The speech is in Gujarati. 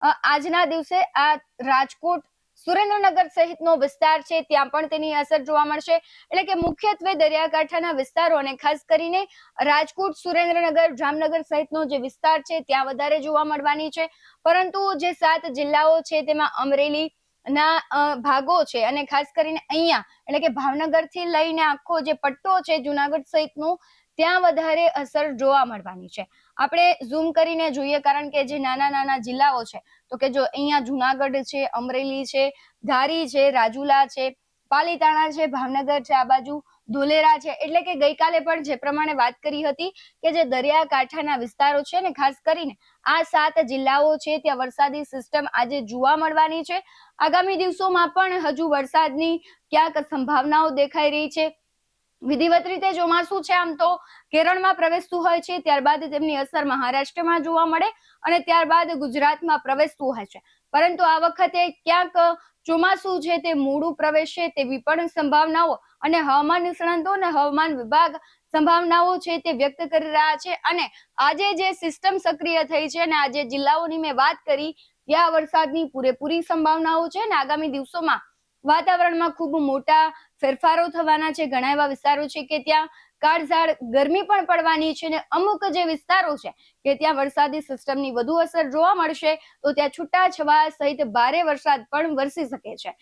આજના દિવસે આ રાજકોટ સુરેન્દ્રનગર સહિતનો વિસ્તાર છે ત્યાં પણ તેની અસર જોવા મળશે. એટલે કે મુખ્યત્વે દરિયાકાંઠાના વિસ્તારો અને ખાસ કરીને રાજકોટ, સુરેન્દ્રનગર, જામનગર સહિતનો જે વિસ્તાર છે ત્યાં વધારે જોવા મળવાની છે. પરંતુ જે 7 જિલ્લાઓ છે તેમાં અમરેલી ના ભાગો છે અને ખાસ કરીને અહીંયા એટલે કે ભાવનગર થી લઈને આખો જે પટ્ટો છે જુનાગઢ સહિતનો ત્યાં વધારે અસર જોવા મળવાની છે. આપણે ઝૂમ કરીને જોઈએ કારણ કે જે નાના નાના જિલ્લાઓ છે તો કે જો અહીંયા જુનાગઢ છે, અમરેલી છે, ધારી છે, રાજુલા છે, પાલીતાણા છે, ભાવનગર છે, આ બાજુ ધોલેરા છે. એટલે કે ગઈકાલે પણ જે પ્રમાણે વાત કરી હતી કે જે દરિયાકાંઠાના વિસ્તારો છે ને ખાસ કરીને આ 7 જિલ્લાઓ છે ત્યાં વરસાદી સિસ્ટમ આજે જોવા મળવાની છે. આગામી દિવસોમાં પણ હજુ વરસાદની ક્યાંક સંભાવનાઓ દેખાઈ રહી છે. વિધિવત રીતે ચોમાસું છે આમ તો કેરળમાં પ્રવેશતું હોય છે, ત્યારબાદ તેમની અસર મહારાષ્ટ્રમાં જોવા મળે અને ત્યારબાદ ગુજરાતમાં પ્રવેશતું હોય છે. પરંતુ આ વખતે ક્યાંક ચોમાસું છે તે મોડું પ્રવેશે તેવી પણ સંભાવનાઓ અને હવામાન નિષ્ણાતો અને હવામાન વિભાગ સંભાવનાઓ છે તે વ્યક્ત કરી રહ્યા છે. અને આજે જે સિસ્ટમ સક્રિય થઈ છે અને આજે જિલ્લાઓની મેં વાત કરી ત્યાં વરસાદની પૂરેપૂરી સંભાવનાઓ છે અને આગામી દિવસોમાં વાતાવરણમાં ખૂબ મોટા ફેરફારો થવાના છે. ઘણા એવા વિસ્તારો છે કે ત્યાં કાળઝાળ ગરમી પણ પડવાની છે અને અમુક જે વિસ્તારો છે કે ત્યાં વરસાદી સિસ્ટમની વધુ અસર જોવા મળશે તો ત્યાં છૂટાછવાયા સહિત ભારે વરસાદ પણ વરસી શકે છે.